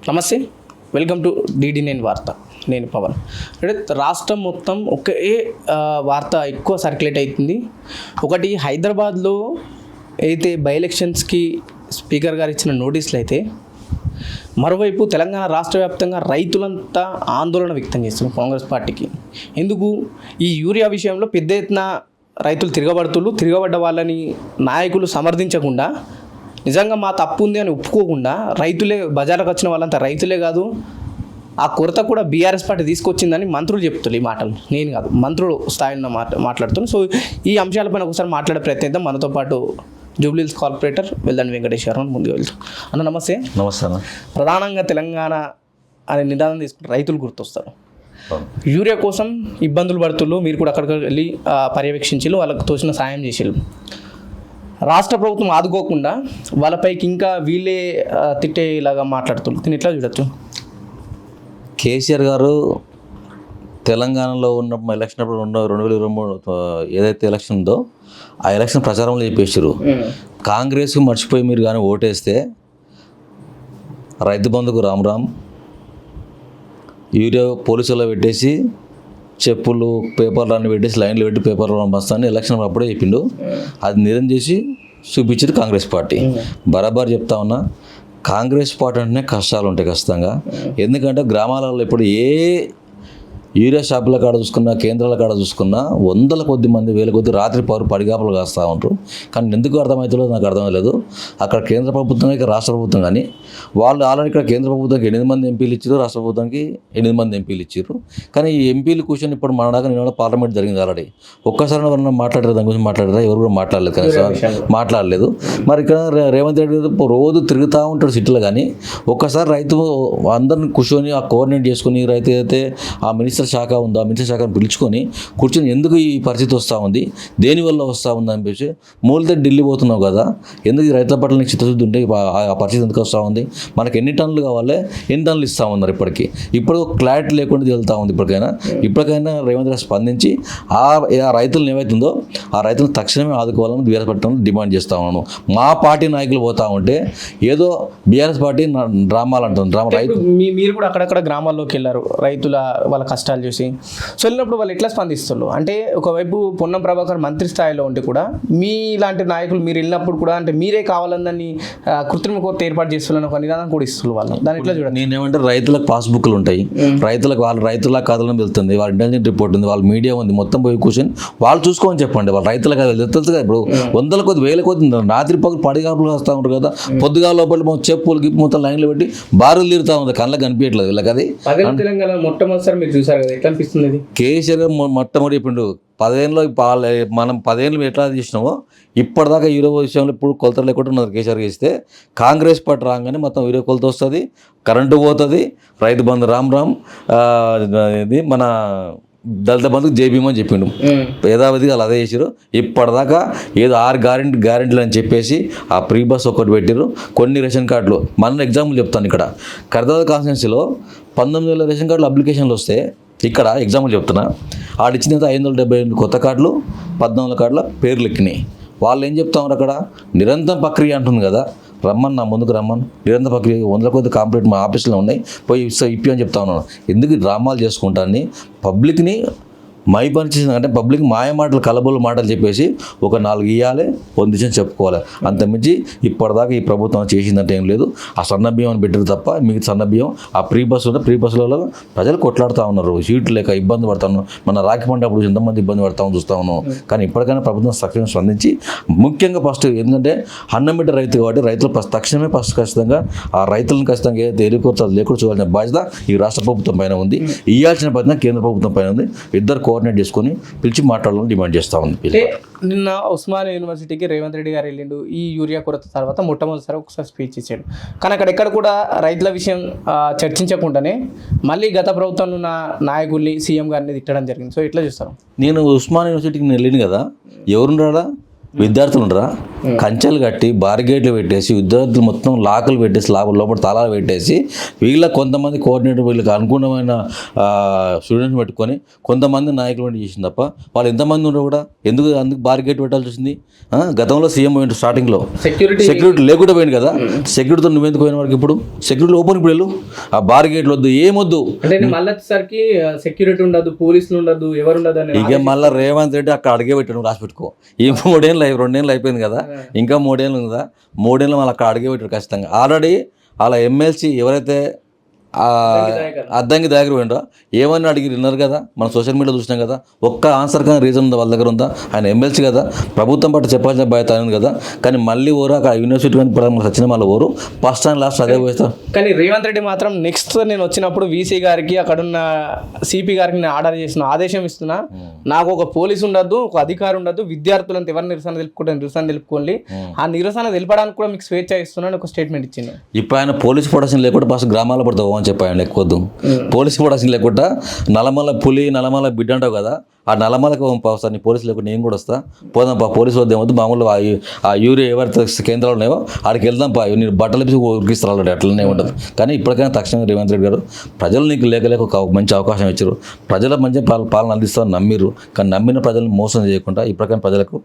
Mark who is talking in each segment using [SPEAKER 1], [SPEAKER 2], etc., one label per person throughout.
[SPEAKER 1] నమస్తే, welcome to DD9 వార్త. నేను పవన్. అంటే రాష్ట్రం మొత్తం ఒకే వార్త ఎక్కువ సర్క్యులేట్ అవుతుంది. ఒకటి, హైదరాబాద్లో అయితే బై ఎలక్షన్స్కి స్పీకర్ గారు ఇచ్చిన నోటీసులు అయితే, మరోవైపు తెలంగాణ రాష్ట్ర వ్యాప్తంగా రైతులంతా ఆందోళన వ్యక్తం చేస్తున్నారు కాంగ్రెస్ పార్టీకి. ఎందుకు? ఈ యూరియా విషయంలో పెద్ద ఎత్తున రైతులు తిరగబడ్డ వాళ్ళని నాయకులు సమర్థించకుండా, నిజంగా మా తప్పు ఉంది అని ఒప్పుకోకుండా, రైతులే బజార్లకు వచ్చిన వాళ్ళంతా రైతులే కాదు, ఆ కొరత కూడా బీఆర్ఎస్ పార్టీ తీసుకొచ్చిందని మంత్రులు చెప్తున్నారు. ఈ మాటలు నేను కాదు, మంత్రులు స్థాయిలో మాట్లాడుతున్నాను. సో ఈ అంశాలపైన ఒకసారి మాట్లాడే ప్రయత్నిద్దాం. మనతో పాటు జూబ్లీహిల్స్ కార్పొరేటర్ వెల్దండి వెంకటేశ్వరరావు ముందుకు వెళ్తాం. అన్న నమస్తే.
[SPEAKER 2] నమస్తే అన్న.
[SPEAKER 1] ప్రధానంగా తెలంగాణ అనే నినాదం తీసుకుంటే రైతులు గుర్తొస్తారు. యూరియా కోసం ఇబ్బందులు పడుతున్నారు. మీరు కూడా అక్కడికి వెళ్ళి పర్యవేక్షించి వాళ్ళకు తోచిన సాయం చేసిళ్ళు. రాష్ట్ర ప్రభుత్వం ఆదుకోకుండా వాళ్ళపైకి ఇంకా వీళ్ళే తిట్టేలాగా మాట్లాడుతున్నారు. దీన్ని ఎట్లా చూడొచ్చు?
[SPEAKER 2] కేసీఆర్ గారు తెలంగాణలో ఉన్న ఎలక్షన్ అప్పుడు 2023 ఏదైతే ఎలక్షన్ ఉందో ఆ ఎలక్షన్ ప్రచారంలో చెప్పేసారు, కాంగ్రెస్కి మర్చిపోయి మీరు కానీ ఓటేస్తే రైతు బంధుకు రామ్ రామ్, యూరియా పోలీసుల్లో పెట్టేసి చెప్పులు పేపర్లు అన్నీ పెట్టేసి లైన్లు పెట్టి పేపర్లు పంపిస్తాను ఎలక్షన్ అప్పుడే చెప్పిండు. అది నిజం చేసి చూపించింది కాంగ్రెస్ పార్టీ. బరాబర్ చెప్తా ఉన్నా, కాంగ్రెస్ పార్టీ అంటేనే కష్టాలు ఉంటాయి ఖచ్చితంగా. ఎందుకంటే గ్రామాలలో ఇప్పుడు ఏ యూరియా షాపుల కాడ చూసుకున్నా, కేంద్రాల కాడ చూసుకున్నా వందల కొద్ది మంది, వేల కొద్ది రాత్రి పడిగాపులు కాస్తూ ఉంటారు. కానీ ఎందుకు అర్థమవుతుందో నాకు అర్థమవుతలేదు. అక్కడ కేంద్ర ప్రభుత్వం, ఇక్కడ రాష్ట్ర ప్రభుత్వం కానీ వాళ్ళు ఆల్రెడీ ఇక్కడ కేంద్ర ప్రభుత్వానికి 8 మంది ఎంపీలు ఇచ్చారు, రాష్ట్ర ప్రభుత్వానికి 8 మంది ఎంపీలు ఇచ్చారు. కానీ ఈ ఎంపీలు కూర్చొని ఇప్పుడు మన దాకా నేను పార్లమెంట్ జరిగింది ఆల్రెడీ. ఒక్కసారి ఎవరన్నా మాట్లాడారు, దాని గురించి మాట్లాడారా? ఎవరు కూడా మాట్లాడలేదు, కనీసం మాట్లాడలేదు. మరి ఇక్కడ రేవంత్ రెడ్డి గారు రోజు తిరుగుతూ ఉంటాడు సిటీలో. కానీ ఒక్కసారి రైతు అందరిని కూర్చొని ఆ కోఆర్డినేట్ చేసుకుని, రైతు అయితే ఆ మినిస్టర్ శాఖ ఉందో ఆ మినిస్టర్ శాఖను పిలుచుకొని కూర్చొని ఎందుకు ఈ పరిస్థితి వస్తూ ఉంది, దేనివల్ల వస్తూ ఉంది అని చెప్పేసి, మూలతో ఢిల్లీ పోతున్నావు కదా, ఎందుకు ఈ రైతుల పట్ల నీకు చిత్తశుద్ధి ఉంటే ఆ పరిస్థితి ఎందుకు వస్తూ ఉంది, మనకి ఎన్ని టన్నులు కావాలి, ఎన్ని టన్నులు ఇస్తూ ఉన్నారు ఇప్పుడు క్లారిటీ లేకుండా వెళ్తూ ఉంది. ఇప్పటికైనా రేవంత్ రెడ్డి స్పందించి ఆ రైతులను ఏమవుతుందో ఆ రైతులను తక్షణమే ఆదుకోవాలని బీఆర్ఎస్ పార్టీ డిమాండ్ చేస్తూ ఉన్నాను. మా పార్టీ నాయకులు పోతూ ఉంటే ఏదో బీఆర్ఎస్ పార్టీ డ్రామాలు అంటుంది. రైతు
[SPEAKER 1] మీరు కూడా అక్కడక్కడ గ్రామాల్లోకి వెళ్ళారు, రైతుల వాళ్ళ కష్టాలు చూసి. సో వెళ్ళినప్పుడు వాళ్ళు ఎట్లా స్పందిస్తున్నారు అంటే, ఒకవైపు పొన్నం ప్రభాకర్ మంత్రి స్థాయిలో ఉంటే కూడా మీ లాంటి నాయకులు మీరు వెళ్ళినప్పుడు కూడా అంటే మీరే కావాలని కృత్రిమ కొత్త ఏర్పాటు చేస్తున్న ఒక నినాదం కూడా ఇస్తున్నారు వాళ్ళు. దాని ఎట్లా చూడండి.
[SPEAKER 2] నేనేమంటే, రైతులకు పాస్బుక్లు ఉంటాయి, రైతులకు వాళ్ళ రైతుల కథలను వెళ్తుంది, వాళ్ళ ఇంటెలిజెంట్ రిపోర్ట్ ఉంది, వాళ్ళ మీడియా ఉంది, మొత్తం పోయి కూర్చొని వాళ్ళు చూసుకోమని చెప్పండి. వాళ్ళ రైతులకు తెలుసు కదా, ఇప్పుడు వందల కొద్ది వేల కొద్ది రాత్రి పగులు పడిగాపులు వస్తూ ఉంటారు కదా, పొద్దుగా లోపల చెప్పులు గిప్పు మొత్తం లైన్లో పెట్టి బారులు తిరుగుతూ ఉంది, కళ్ళకి కనిపించట్లేదు వీళ్ళకి. అది
[SPEAKER 1] తెలంగాణ మొట్టమొదటిసారి మీరు చూసారు కదా, ఎట్లా అనిపిస్తుంది?
[SPEAKER 2] కేసీఆర్ మొట్టమొదటి చెప్పిండు, 10 ఏళ్ళు మనం 10 ఏళ్ళు ఎట్లా చేసినామో ఇప్పటిదాకా యూరియా విషయంలో ఇప్పుడు కొలత లేకుండా ఉన్నారు. కేసీఆర్ చేస్తే కాంగ్రెస్ పార్టీ రాగానే మొత్తం యూరియా కొలత వస్తుంది, కరెంటు పోతుంది, రైతు బంధు రామ్ రామ్, ఇది మన దళిత బంధుకు జైభీమ్ అని చెప్పిండు. యథావిధిగా అలా అదే చేసారు. ఇప్పటిదాకా ఏదో 6 గ్యారెంటీలు అని చెప్పేసి ఆ ప్రీ బస్ ఒకటి పెట్టారు. కొన్ని రేషన్ కార్డులు, మన ఎగ్జాంపుల్ చెప్తాను, ఇక్కడ ఖైరతాబాద్ కాన్స్టిట్యున్సీలో 19,000 రేషన్ కార్డులు అప్లికేషన్లు వస్తే, ఇక్కడ ఎగ్జాంపుల్ చెప్తున్నా, ఆడిచ్చిన 578 కొత్త కార్డులు, 14 కార్డుల పేర్లు ఎక్కినాయి. వాళ్ళు ఏం చెప్తా ఉన్నారు, అక్కడ నిరంతరం ప్రక్రియ అంటుంది కదా, రమ్మని నా ముందుకు రమ్మని, నిరంతర ప్రక్రియ 100 కొద్ది కంప్లీట్ మా ఆఫీస్లో ఉన్నాయి, పోయి ఇప్పి అని చెప్తా ఉన్నాను. ఎందుకు డ్రామాలు చేసుకుంటాన్ని పబ్లిక్ని మైపరిచేసిన అంటే పబ్లిక్ మాయ మాటలు, కలబోలు మాటలు చెప్పేసి ఒక 4 ఇవ్వాలి, పొందించని చెప్పుకోవాలి. అంతమించి ఇప్పటిదాకా ఈ ప్రభుత్వం చేసిందంటే ఏం లేదు. ఆ సన్న బియ్యం అని పెట్టారు తప్ప మిగతా సన్న బియ్యం ఆ ప్రీ బస్సులలో ప్రజలు కొట్లాడుతూ ఉన్నారు, సీట్లు లేక ఇబ్బంది పడతాను. మన రాఖీ పండుగ అప్పుడు ఎంతమంది ఇబ్బంది పడతామని చూస్తూ ఉన్నాం. కానీ ఇప్పటికైనా ప్రభుత్వం తక్షణం స్పందించి, ముఖ్యంగా ఫస్ట్ ఎందుకంటే అన్నం పెట్టే రైతు కాబట్టి రైతులు తక్షణమే ఖచ్చితంగా ఆ రైతులను ఖచ్చితంగా ఏదైతే ఎరుకొరత లేకుండా చూడాల్సిన బాధ్యత ఈ రాష్ట్ర ప్రభుత్వం పైన ఉంది, ఇవ్వాల్సిన బాధ్యత కేంద్ర ప్రభుత్వం పైన ఉంది. ఇద్దరు కోఆర్డినేట్ చేసుకొని పిలిచి మాట్లాడాలని డిమాండ్ చేస్తూ ఉంది.
[SPEAKER 1] నిన్న ఉస్మానియా యూనివర్సిటీకి రేవంత్ రెడ్డి గారు వెళ్ళిండు. ఈ యూరియా కొరత తర్వాత మొట్టమొదటిసారి ఒకసారి స్పీచ్ ఇచ్చాడు. కానీ అక్కడ కూడా రైతుల విషయం చర్చించకుండానే మళ్ళీ గత ప్రభుత్వంలో ఉన్న నాయకుల్ని, సీఎం గారిని తిట్టడం జరిగింది. సో ఎట్లా చూస్తారు?
[SPEAKER 2] నేను ఉస్మానియా యూనివర్సిటీకి వెళ్ళింది కదా, ఎవరున్నారా? విద్యార్థులు ఉండరా? కంచెలు కట్టి బారిగేట్లు పెట్టేసి విద్యార్థులు మొత్తం లాకులు పెట్టేసి లోపల తాళాలు పెట్టేసి వీళ్ళ కొంతమంది కోఆర్డినేటర్ వీళ్ళకి అనుగుణమైన స్టూడెంట్స్ పెట్టుకొని కొంతమంది నాయకులు చేసింది తప్ప వాళ్ళు ఎంతమంది ఉండరు కూడా అందుకు బారిగేట్ పెట్టాల్సి వచ్చింది. గతంలో సీఎం పోయిండు స్టార్టింగ్లో సెక్యూరిటీ లేకుండా పోయింది కదా, సెక్యూరిటీతో నువ్వెందుకు పోయిన వరకు ఇప్పుడు సెక్యూరిటీ ఓపెన్ ఇప్పుడు వెళ్ళు, ఆ బారిగేట్లు వద్దు ఏమొద్దు.
[SPEAKER 1] అంటే మళ్ళీ వచ్చేసరికి సెక్యూరిటీ ఉండదు, పోలీసులు ఉండదు, ఎవరు ఉండదు అని
[SPEAKER 2] ఇక మళ్ళీ రేవంత్ రెడ్డి అక్కడ అడిగే పెట్టాడు, రాసి పెట్టుకో. ఈ 2 ఏళ్ళు అయిపోయింది కదా, ఇంకా 3 ఏళ్ళు ఉందా, 3 ఏళ్ళు మళ్ళీ అక్కడ అడిగే పెట్టాడు ఖచ్చితంగా. ఆల్రెడీ అలా ఎమ్మెల్సీ ఎవరైతే అద్దంకి దగ్గర పోయిండో ఏమని అడిగి విన్నారు కదా, మనం సోషల్ మీడియా చూసినాం కదా. ఒక్క ఆన్సర్ కానీ రీజన్ ఉందా వాళ్ళ దగ్గర ఉందా? ఆయన ఎమ్మెల్సీ కదా, ప్రభుత్వం పట్ల చెప్పాల్సిన బాధ్యత ఉంది కదా. కానీ మళ్ళీ ఓరు అక్కడ యూనివర్సిటీ కానీ వచ్చిన మళ్ళీ ఓరు ఫస్ట్ అండ్ లాస్ట్ అదే పోయిస్తారు.
[SPEAKER 1] కానీ రేవంత్ రెడ్డి మాత్రం నెక్స్ట్ నేను వచ్చినప్పుడు వీసీ గారికి అక్కడున్న సిపి గారికి నేను ఆర్డర్ చేసిన ఆదేశం ఇస్తున్నా, నాకు ఒక పోలీసు ఉండద్దు, ఒక అధికారి ఉండద్దు, విద్యార్థులంతా ఎవరు నిరసన తెలుపుకోండి, ఆ నిరసన తెలపడానికి కూడా మీకు స్వేచ్ఛ ఇస్తున్నాను ఒక స్టేట్మెంట్ ఇచ్చింది.
[SPEAKER 2] ఇప్పుడు ఆయన పోలీస్ ప్రొటెక్షన్ లేకుండా ఫస్ట్ గ్రామాల్లో పడతావు అని చెప్పాను ఎక్కువద్దు. పోలీస్ ప్రొటెక్షన్ లేకుండా నల్లమల పులి నల్లమల బిడ్డ అంటావు కదా, ఆ నల్లమలకు వస్తాను పోలీసు లేకుండా నేను కూడా వస్తా, పోదాంపా పోలీసు వద్ద ఏమొద్దు, మామూలుగా ఆ యూరియా ఎవరైతే కేంద్రాలు ఉన్నాయో అక్కడికి వెళ్దాంపా, నేను బట్టలు పిసి ఉరికిస్తారు అట్లనే ఉండదు. కానీ ఇప్పటికైనా తక్షణంగా రేవంత్ రెడ్డి గారు ప్రజలు నీకు లేక ఒక మంచి అవకాశం ఇచ్చారు, ప్రజల మంచి పాలన అందిస్తామని నమ్మిరు. కానీ నమ్మిన ప్రజలను మోసం చేయకుండా ఇప్పటికైనా ప్రజలకు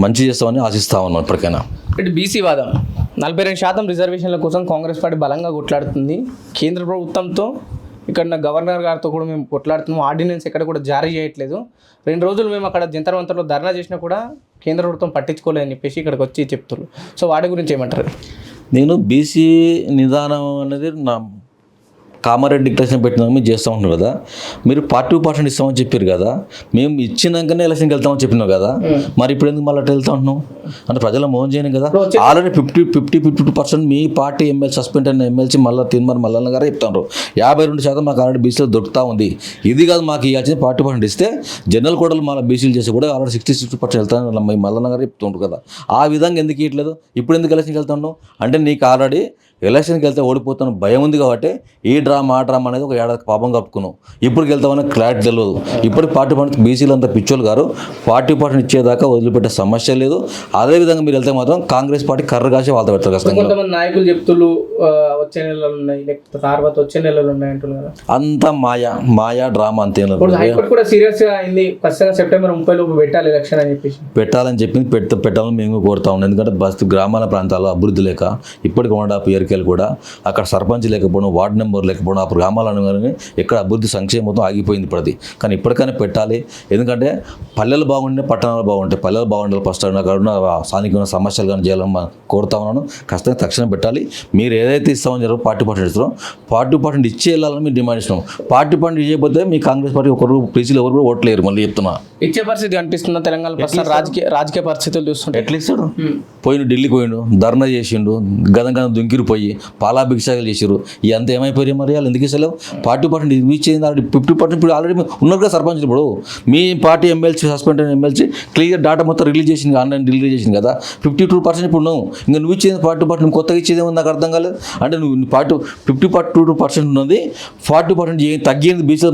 [SPEAKER 2] మంచి చేస్తామని ఆశిస్తా ఉన్నాం. ఇప్పటికైనా
[SPEAKER 1] ఇటు బీసీ వాదం 42% రిజర్వేషన్ల కోసం కాంగ్రెస్ పార్టీ బలంగా కొట్లాడుతుంది. కేంద్ర ప్రభుత్వంతో ఇక్కడ గవర్నర్ గారితో కూడా మేము కొట్లాడుతున్నాం, ఆర్డినెన్స్ ఎక్కడ కూడా జారీ చేయట్లేదు. 2 రోజులు మేము అక్కడ జంతర్ మంతర్లో ధర్నా చేసినా కూడా కేంద్ర ప్రభుత్వం పట్టించుకోలేదని చెప్పేసి ఇక్కడికి వచ్చి చెప్తున్నారు. సో వాటి గురించి ఏమంటారు?
[SPEAKER 2] నేను బీసీ నిదానం అనేది నా కామారెడ్డి డిక్లరేషన్ పెట్టినా మీరు చేస్తూ ఉంటున్నారు కదా, మీరు 42% ఇస్తామని చెప్పారు కదా, మేము ఇచ్చినాకనే ఎలక్షన్కి వెళ్తామని చెప్పినాం కదా, మరి ఇప్పుడు ఎందుకు మళ్ళీ అట్లా వెళ్తా ఉంటున్నాం అంటే ప్రజల మోహన్ చేయను కదా. ఆల్రెడీ 52% మీ పార్టీ ఎమ్మెల్యే సస్పెండ్ అయిన ఎమ్మెల్సీ మళ్ళీ తిరుమల మల్లన్న గారే చెప్తున్నారు. 52% మాకు ఆల్రెడీ బీసీలో దొరుకుతూ ఉంది. ఇది కాదు మాకు ఇవ్వాల్సింది 40% ఇస్తే జనరల్ కోటలు మళ్ళీ బీసీలు చేసి కూడా ఆల్రెడీ 60% వెళ్తాను మల్లన్న గారు చెప్తుంటారు కదా. ఆ విధంగా ఎందుకు ఇవ్వట్లేదు, ఇప్పుడు ఎందుకు ఎలక్షన్కి వెళ్తా ఉన్నావు అంటే నీకు ఆల్రెడీ ఎలక్షన్కి వెళ్తే ఓడిపోతాను భయం ఉంది కాబట్టి ఈ డ్రామా అనేది ఒక ఏడాది పాపం కప్పుకున్నావు. ఇప్పటికి వెళ్తామని క్లారిటీ తెలియదు. ఇప్పటికి 40% బీసీలు అంతా పిచ్చోళ్ళు గారు 40% ఇచ్చేదాకా వదిలిపెట్టే సమస్య లేదు. అదేవిధంగా మీరు వెళ్తే మాత్రం కాంగ్రెస్ పార్టీ కర్ర కాసి వాళ్ళతో పెడతారు కష్టంగా.
[SPEAKER 1] కొంతమంది నాయకులు చెప్తున్నారు వచ్చే నెలలు ఉన్నాయి, లేకపోతే తర్వాత వచ్చే నెలలు ఉన్నాయి అంటున్నారు.
[SPEAKER 2] అంత మాయా డ్రామా అంతే.
[SPEAKER 1] కూడా సీరియస్ గా అయింది, ఖచ్చితంగా సెప్టెంబర్ 30 లోపు పెట్టాలి ఎలక్షన్ అని చెప్పేసి పెట్టాలని
[SPEAKER 2] పెట్టాలని మేము కోరుతా ఉన్నాం. ఎందుకంటే బస్తీ గ్రామాల ప్రాంతాల్లో అభివృద్ధి లేక ఇప్పటికి 1.5 ఇయర్కి కూడా అక్కడ సర్పంచ్ లేకపోవడం, వార్డు నెంబర్ లేకపోవడం, ఆ గ్రామాలను కానీ ఎక్కడ అభివృద్ధి సంక్షేమం మొత్తం ఆగిపోయింది ఇప్పటిది. కానీ ఇప్పటికైనా పెట్టాలి. ఎందుకంటే పల్లెలు బాగుంటే పట్టణాలు బాగుంటాయి. పల్లెలు బాగుండాలి ఫస్ట్ అక్కడ స్థానిక సమస్యలు కానీ చేయాలని కోరుతా ఉన్నాను. ఖచ్చితంగా తక్షణం పెట్టాలి. మీరు ఏదైతే ఇస్తామని చెప్పి 40% ఇస్తారో 40% ఇచ్చి వెళ్ళాలని మీరు డిమాండ్ ఇస్తున్నాం. 40% ఇవ్వకపోతే మీ కాంగ్రెస్ పార్టీ ఒకరు ప్రీసీలు ఎవరు కూడా ఓట్లేరు. మళ్ళీ చెప్తున్నా
[SPEAKER 1] ఇచ్చే పరిస్థితి అనిపిస్తుందా తెలంగాణ రాజకీయ పరిస్థితులు చూస్తుంటే?
[SPEAKER 2] ఎట్లా ఇస్తాడు? పోయిన ఢిల్లీకి పోయిండు, ధర్నా చేసిండు, గదం దుంకిరిపోయి పాలాభిక్షాలు చేసారు. ఇదంతా ఏమైపోయారు మరి? వాళ్ళు ఎందుకు ఇస్తలేవు? 40% ఇచ్చేది 50%. ఇప్పుడు ఆల్రెడీ ఉన్నారు కదా సర్పంచ్. ఇప్పుడు మీ పార్టీ ఎమ్మెల్సీ సస్పెండ్ అయిన ఎమ్మెల్సీ క్లియర్ డేటా మొత్తం రిలీజ్ చేసింది, ఆన్లైన్ రిలీజ్ చేసింది కదా. 52% ఇప్పుడు నువ్వు ఇంకా నువ్వు ఇచ్చేది 40%, నువ్వు కొత్తగా ఇచ్చేది ఏమో నాకు అర్థం కాలేదు. అంటే నువ్వు 52% ఉన్నది 40% తగ్గింది బీసీ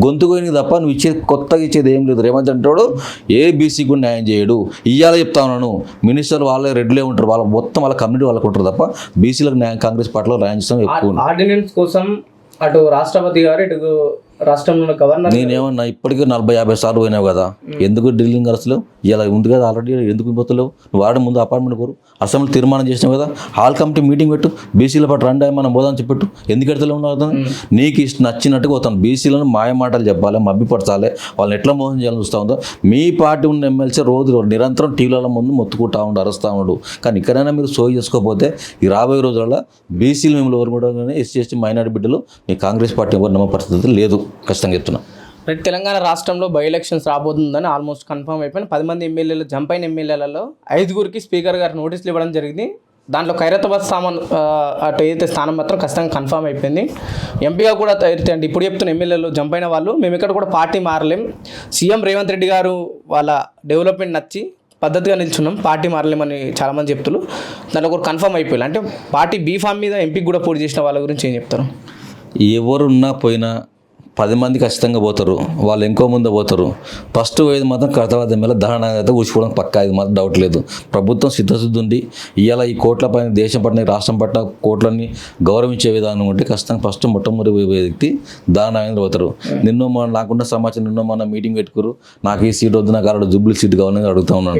[SPEAKER 2] గొంతు పోయింది తప్ప నువ్వు ఇచ్చేది కొత్తగా ఇచ్చేది ఏం లేదు. రేవంత్ అంటాడు ఏ బీసీ కూడా న్యాయం చేయడు. ఇయ్యాల చెప్తా ఉన్నాను, మినిస్టర్ వాళ్ళే రెడ్లే ఉంటారు, వాళ్ళ మొత్తం వాళ్ళ కమ్యూనిటీ వాళ్ళకు ఉంటారు తప్ప బీసీలకు న్యాయం కాంగ్రెస్ పార్టీలో న్యాయం చేస్తాం ఎక్కువ.
[SPEAKER 1] ఆర్డినెన్స్ కోసం అటు రాష్ట్రపతి గారు ఇటు రాష్ట్రంలో గవర్నర్
[SPEAKER 2] నేనేమన్నా ఇప్పటికీ 40-50 సార్లు పోయినావు కదా, ఎందుకు ఢిల్లీ అసలు ఇలా ఉంది కదా ఆల్రెడీ, ఎందుకు పోతలేవు? నువ్వు వాడే ముందు అపార్ట్మెంట్ కోరు, అసెంబ్లీ తీర్మానం చేసినావు కదా, హాల్ కమిటీ మీటింగ్ పెట్టు, బీసీల పాటు రండి మనం పోదాం చెప్పట్టు. ఎందుకు ఎడతలే ఉన్నావు? నీకు నచ్చినట్టుగా పోతాను. బీసీలను మాయ మాటలు చెప్పాలి, మభ్యపరచాలి, వాళ్ళని ఎట్లా మోసం చేయాలని చూస్తూ ఉందో. మీ పార్టీ ఉన్న ఎమ్మెల్సీ రోజు నిరంతరం టీవీల ముందు మొత్తుకుంటా ఉండు, అరుస్తూ ఉన్నాడు. కానీ ఇక్కడైనా మీరు సోయి చేసుకోకపోతే ఈ రాబోయే రోజుల్లో బీసీలు మిమ్మల్ని ఎవరు కూడా ఎస్సీ ఎస్టీ మైనారిటీ బిడ్డలు మీ కాంగ్రెస్ పార్టీ ఎవరు నమ్మ పరిస్థితి లేదు. ఖచ్చితంగా చెప్తున్నా.
[SPEAKER 1] తెలంగాణ రాష్ట్రంలో బై ఎలక్షన్స్ రాబోతుందని ఆల్మోస్ట్ కన్ఫర్మ్ అయిపోయింది. 10 మంది ఎమ్మెల్యేలు జంప్ అయిన ఎమ్మెల్యేలలో 5గురికి స్పీకర్ గారు నోటీసులు ఇవ్వడం జరిగింది. దాంట్లో ఖైరతాబాద్ అటు ఏదైతే స్థానం మాత్రం ఖచ్చితంగా కన్ఫర్మ్ అయిపోయింది. ఎంపీగా కూడా అంటే ఇప్పుడు చెప్తున్న ఎమ్మెల్యేలు జంప్ అయిన వాళ్ళు మేము ఇక్కడ కూడా పార్టీ మారలేం, సీఎం రేవంత్ రెడ్డి గారు వాళ్ళ డెవలప్మెంట్ నచ్చి పద్ధతిగా నిల్చున్నాం, పార్టీ మారలేమని చాలామంది చెప్తున్నారు. దాంట్లో కూడా కన్ఫర్మ్ అయిపోయింది. అంటే పార్టీ బీఫామ్ మీద ఎంపీకి కూడా పోటీ చేసిన వాళ్ళ గురించి ఏం చెప్తారు?
[SPEAKER 2] ఎవరున్నా పోయినా 10 మంది ఖచ్చితంగా పోతారు, వాళ్ళు ఇంకో ముందు పోతారు. ఫస్ట్ పోయేది మాత్రం కర్తవ్యం మీద దహన అయితే ఊసిపోవడం పక్కా, ఇది మాత్రం డౌట్ లేదు. ప్రభుత్వం సిద్ధశుద్ధి ఉండి ఇవాళ ఈ కోట్ల పైన దేశం పట్ల రాష్ట్రం పట్ల కోట్లని గౌరవించే విధానం ఉంటే ఖచ్చితంగా ఫస్ట్ మొట్టమొదటి పోయే వ్యక్తి దానాయంద్ర పోతారు. నాకున్న సమాచారం నిన్న మన మీటింగ్ పెట్టుకురు, నాకు ఈ సీట్ వద్దు, నాకు అక్కడ జూబ్లీ సీట్ కావాలని అడుగుతా ఉన్నాను.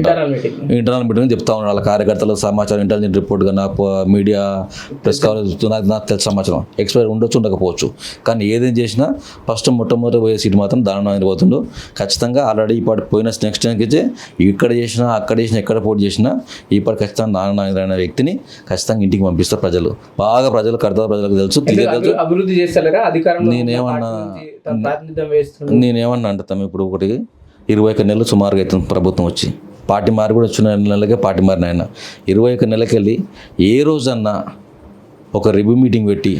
[SPEAKER 2] ఇంటర్నల్ మీటింగ్ చెప్తా ఉన్నాను. వాళ్ళ కార్యకర్తల సమాచారం ఇంటెలిజెంట్ రిపోర్ట్గా నా మీడియా ప్రెస్ కవరేజ్ నాకు తెలిసిన సమాచారం ఎక్స్పైర్ ఉండొచ్చు ఉండకపోవచ్చు, కానీ ఏదేం చేసినా ఫస్ట్ మొట్టమొదటి పోయే సీట్ మాత్రం దానాయంద్ర పోతుండు. ఖచ్చితంగా ఆల్రెడీ ఈ పాటు పోయిన నెక్స్ట్ టైంకి అయితే ఇక్కడ చేసినా అక్కడ చేసినా ఎక్కడ పోటీ చేసినా ఈ పాటు ఖచ్చితంగా దానాయంద్ర అనే వ్యక్తిని ఖచ్చితంగా ఇంటికి పంపిస్తారు. ప్రజలు బాగా ప్రజలకు ప్రజలకు తెలుసు,
[SPEAKER 1] అభివృద్ధి చేస్తలేరా అధికారం.
[SPEAKER 2] నేనేమన్నా అంటాం ఇప్పుడు ఒకటి 21 నెలలు సుమారుగా అవుతుంది ప్రభుత్వం వచ్చి, పార్టీ మారి కూడా వచ్చిన నెలలకే పార్టీ మారిన ఆయన 21 నెలలకి వెళ్ళి ఏ రోజన్నా ఒక రివ్యూ మీటింగ్ పెట్టి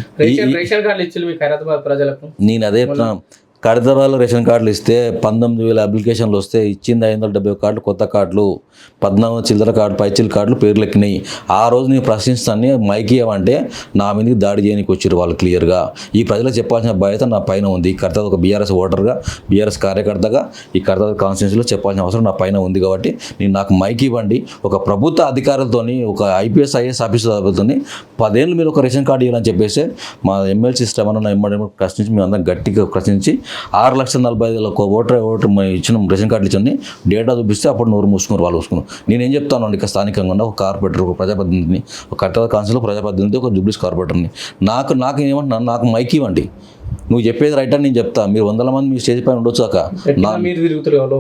[SPEAKER 1] రేషన్ కార్డులు ఇచ్చి మీకు హైదరాబాద్ ప్రజలకు
[SPEAKER 2] నేను అదే కడదరాలో రేషన్ కార్డులు ఇస్తే 19,000 అప్లికేషన్లు వస్తే ఇచ్చింది 570 కార్డులు కొత్త కార్డులు, 14 చిల్లర కార్డు పైచిల్ కార్డులు పేర్లు ఎక్కినాయి. ఆ రోజు నేను ప్రశ్నిస్తాను మైకి ఏమంటే నా మీదకి దాడి చేయడానికి వచ్చారు వాళ్ళు క్లియర్గా. ఈ ప్రజలకు చెప్పాల్సిన బాధ్యత నా పైన ఉంది. ఈ కర్తవ్య ఒక బీఆర్ఎస్ ఓటర్గా బీఆర్ఎస్ కార్యకర్తగా ఈ కర్తవ్య కాన్స్టిట్యూన్సీలో చెప్పాల్సిన అవసరం నా పైన ఉంది. కాబట్టి నేను నాకు మైకి ఇవ్వండి. ఒక ప్రభుత్వ అధికారులతోని ఒక ఐపీఎస్ ఐఏఎస్ ఆఫీసర్తో 10 ఏళ్ళు మీరు ఒక రేషన్ కార్డు ఇవ్వాలని చెప్పేసి మా ఎమ్మెల్సీ సిస్టమ్ అన్న ఎమ్మెల్యే ప్రశ్నించి మేము అందరం గట్టిగా ప్రశ్నించి 6,45,000 ఓటు ఇచ్చిన రేషన్ కార్డులు ఇచ్చి డేటా చూపిస్తే అప్పుడు నోరు మూసుకున్నారు, వాళ్ళు మూసుకున్నారు. నేనేం చెప్తాను ఇక స్థానికంగా ఉన్న ఒక కార్పొరేటర్, ఒక ప్రజాప్రతినిధిని, ఒక కర్తవ్య కౌన్సిల్ ప్రజాప్రతినిధి, ఒక జూబ్లీస్ కార్పొరేటర్ని నాకు ఏమంటున్నాను, నాకు మైక్ ఇవ్వండి. నువ్వు చెప్పేది రైట్ అని నేను చెప్తా. మీరు 100 మంది మీ స్టేజ్ పైన ఉండొచ్చు కాక,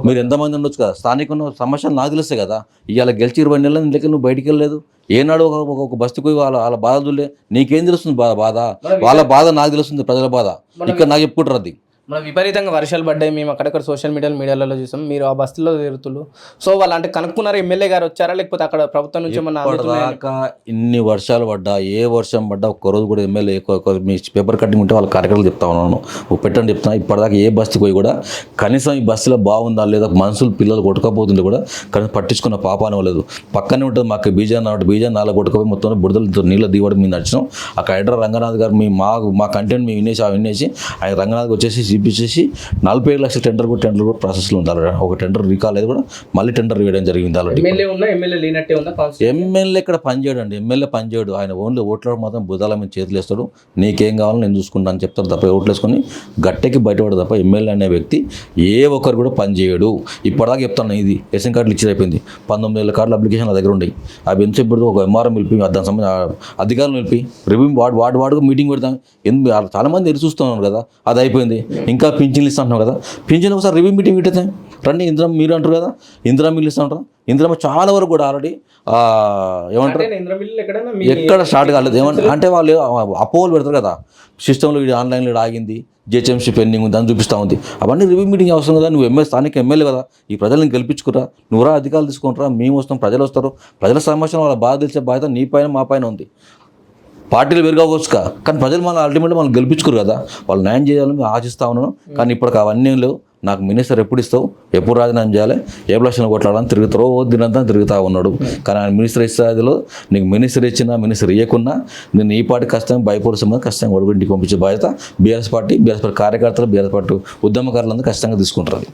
[SPEAKER 2] మీరు ఎంతమంది ఉండొచ్చు కదా, స్థానికంగా సమస్యలు నాకు తెలుస్తాయి కదా. ఇవాళ గెలిచి 20 నెలల లెక్క నువ్వు బయటికి వెళ్ళలేదు. ఏనాడు ఒక బస్సుకు పోయి వాళ్ళ బాధ చూడలే. నీకేం తెలుస్తుంది బాధ? వాళ్ళ బాధ నాకు తెలుస్తుంది, ప్రజల బాధ. ఇక్కడ నాకు చెప్పుకుంటారు అది.
[SPEAKER 1] మన విపరీతంగా వర్షాలు పడ్డాయి, మేము అక్కడక్కడ సోషల్ మీడియాలలో చూసాం, మీరు ఆ బస్సులో తిరుగుతులు. సో వాళ్ళు అంటే కనుక్కున్నారు ఎమ్మెల్యే గారు వచ్చారా లేకపోతే అక్కడ ప్రభుత్వం నుంచి
[SPEAKER 2] దాకా ఇన్ని వర్షాలు పడ్డా ఏ వర్షం పడ్డా ఒక్కరోజు కూడా ఎమ్మెల్యే మీ పేపర్ కట్టింగ్ ఉంటే వాళ్ళ కార్యకర్తలు చెప్తా ఉన్నాను, పెట్టండి చెప్తున్నా. ఇప్పటిదాకా ఏ బస్సుకి పోయి కూడా కనీసం ఈ బస్సులో బాగుందా లేదా, మనుషులు పిల్లలు కొట్టుకపోతుంటే కూడా కనీసం పట్టించుకున్న పాపానం లేదు. పక్కనే ఉంటుంది మాకు బీజాన్ నాలుగు కొట్టుకపోయి మొత్తం బుడదలతో నీళ్ళ దిగడం మీద నడిచినాం. అక్కడ హైడ్రా రంగనాథ్ గారు మా కంటెంట్ మేము వినేసి ఆయన రంగనాథ్కి వచ్చేసి చూపించేసి 45 లక్షల టెండర్ కూడా ప్రాసెస్లో ఉండాలి. ఒక టెండర్ రీకాల్ అయితే కూడా మళ్ళీ టెండర్ వేయడం జరిగింది. ఎమ్మెల్యే ఇక్కడ పనిచేయడండి, ఎమ్మెల్యే పనిచేయడు. ఆయన ఓన్లీ ఓట్ల మాత్రం బుధాల మీద చేతులు వేస్తాడు. నీకేం కావాలో నేను చూసుకుంటాను అని చెప్తారు తప్ప, ఓట్లు వేసుకొని గట్టెకి బయటపడదు తప్ప ఎమ్మెల్యే అనే వ్యక్తి ఏ ఒక్కరు కూడా పనిచేయడు. ఇప్పటిదాకా చెప్తాను, ఇది రేషన్ కార్డులు ఇచ్చి అయిపోయింది. 19,000 కార్డుల అప్లికేషన్ నా దగ్గర ఉన్నాయి. అవి ఎంత ఇప్పుడు ఒక ఎంఆర్ఎం పిలిపి దాని సంబంధించిన అధికారులు పిలిపి రివ్యూ వాడుకు మీటింగ్ పెడతాం. చాలామంది ఎదురు చూస్తున్నాను కదా, అది అయిపోయింది. ఇంకా పింఛన్లు ఇస్తా అంటున్నాం కదా, పింఛన్ ఒకసారి రివ్యూ మీటింగ్ పెట్టేద్దాం రండి. ఇందిరా మీరు అంటారు కదా, ఇందిరా మిల్లు ఇస్తా ఉంటారు. ఇందిరా చాలా వరకు కూడా ఆల్రెడీ ఏమంటారు ఎక్కడ స్టార్ట్ కాలేదు. అంటే వాళ్ళు అపోహలు పెడతారు కదా, సిస్టంలో ఆన్లైన్లో ఆగింది, జిహెచ్ఎంసీ పెండింగ్ ఉంది అని చూపిస్తూ ఉంది. అవన్నీ రివ్యూ మీటింగ్ అవసరం కదా. నువ్వు స్థానిక ఎమ్మెల్యే కదా, ఈ ప్రజలను గెలిపించుకురా, నువ్వురా అధికారులు తీసుకుంటారా, మేము వస్తాం, ప్రజలు వస్తారు. ప్రజల సమస్యలు వాళ్ళ బాధ తెలిసే బాధ్యత నీ పైన మా పైన ఉంది. పార్టీలు పెరగవచ్చుగా, కానీ ప్రజలు మనం అల్టిమేట్గా మనం గెలిపించుకోరు కదా, వాళ్ళు న్యాయం చేయాలని మేము ఆశిస్తూ ఉన్నాను. కానీ ఇప్పటికి అవన్నీ లేవు. నాకు మినిస్టర్ ఎప్పుడు ఇస్తావు, ఎప్పుడు రాజీనామా చేయాలి, ఏ లక్షలు కొట్లాడాలని తిరుగుతారో దినంతా తిరుగుతూ ఉన్నాడు. కానీ ఆయన మినిస్టర్ ఇస్తే అదిలో నీకు మినిస్టర్ ఇచ్చినా మినిస్టర్ ఇవ్వకున్నా నేను ఈ పార్టీ ఖచ్చితంగా బైపోల్సిన ఖచ్చితంగా ఒడుగుంటికి పంపించే బాధ్యత బీఆర్ఎస్ పార్టీ కార్యకర్తలు, బీఆర్ఎస్ పార్టీ ఉద్యమకారులందరూ ఖచ్చితంగా తీసుకుంటారు.